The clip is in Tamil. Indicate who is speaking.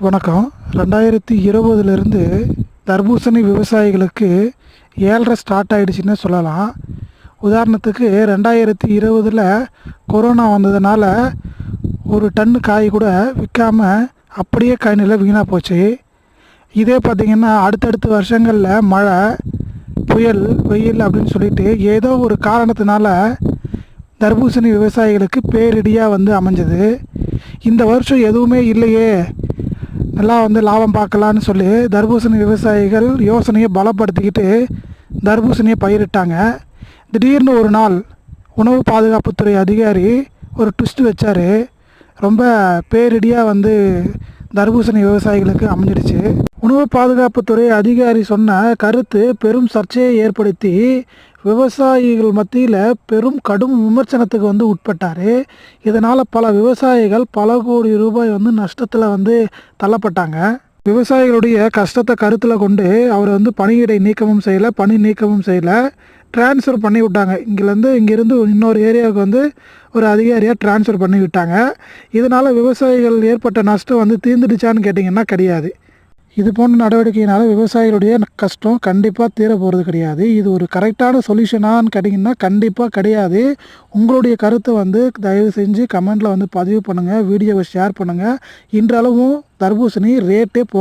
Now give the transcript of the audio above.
Speaker 1: வணக்கம். 2020லேருந்து தர்பூசணி விவசாயிகளுக்கு ஏழ்ரை ஸ்டார்ட் ஆகிடுச்சின்னு சொல்லலாம். உதாரணத்துக்கு 2020ல் கொரோனா வந்ததுனால ஒரு டன்னு காய் கூட விற்காம அப்படியே கழனியில் வீணாக போச்சு. இதே பார்த்திங்கன்னா அடுத்தடுத்த வருஷங்களில் மழை, புயல், வெயில் அப்படின்னு சொல்லிட்டு ஏதோ ஒரு காரணத்தினால தர்பூசணி விவசாயிகளுக்கு பேரிடியாக அமைஞ்சது. இந்த வருஷம் எதுவுமே இல்லையே, நல்லா லாபம் பார்க்கலான்னு சொல்லி தர்பூசணி விவசாயிகள் யோசனையை பலப்படுத்திக்கிட்டு தர்பூசணியை பயிரிட்டாங்க. திடீர்னு ஒரு நாள் உணவு பாதுகாப்புத்துறை அதிகாரி ஒரு ட்விஸ்ட் வச்சார். ரொம்ப பேரிடியாக தர்பூசணி விவசாயிகளுக்கு அமைஞ்சிடுச்சு. உணவு பாதுகாப்புத்துறை அதிகாரி சொன்ன கருத்து பெரும் சர்ச்சையை ஏற்படுத்தி விவசாயிகள் மத்தியில் கடும் விமர்சனத்துக்கு உட்பட்டார். இதனால் பல விவசாயிகள் பல கோடி ரூபாய் நஷ்டத்தில் தள்ளப்பட்டாங்க. விவசாயிகளுடைய கஷ்டத்தை கருத்தில் கொண்டு அவர் பணியிடை நீக்கமும் செய்யலை, பணி நீக்கமும் செய்யலை, ட்ரான்ஸ்ஃபர் பண்ணி விட்டாங்க. இங்கேருந்து இன்னொரு ஏரியாவுக்கு ஒரு அதிகாரியாக ட்ரான்ஸ்ஃபர் பண்ணி விட்டாங்க. இதனால் விவசாயிகள் ஏற்பட்ட நஷ்டம் தீர்ந்துடுச்சான்னு கேட்டிங்கன்னா கிடையாது. இது போன்ற நடவடிக்கையினால் விவசாயிகளுடைய கஷ்டம் கண்டிப்பாக தீர போகிறது கிடையாது. இது ஒரு கரெக்டான சொல்யூஷனான்னு கேட்டிங்கன்னா கண்டிப்பாக கிடையாது. உங்களுடைய கருத்தை தயவு செஞ்சு கமெண்ட்டில் பதிவு பண்ணுங்கள், வீடியோவை ஷேர் பண்ணுங்கள். இன்றளவும் தர்பூசணி ரேட்டே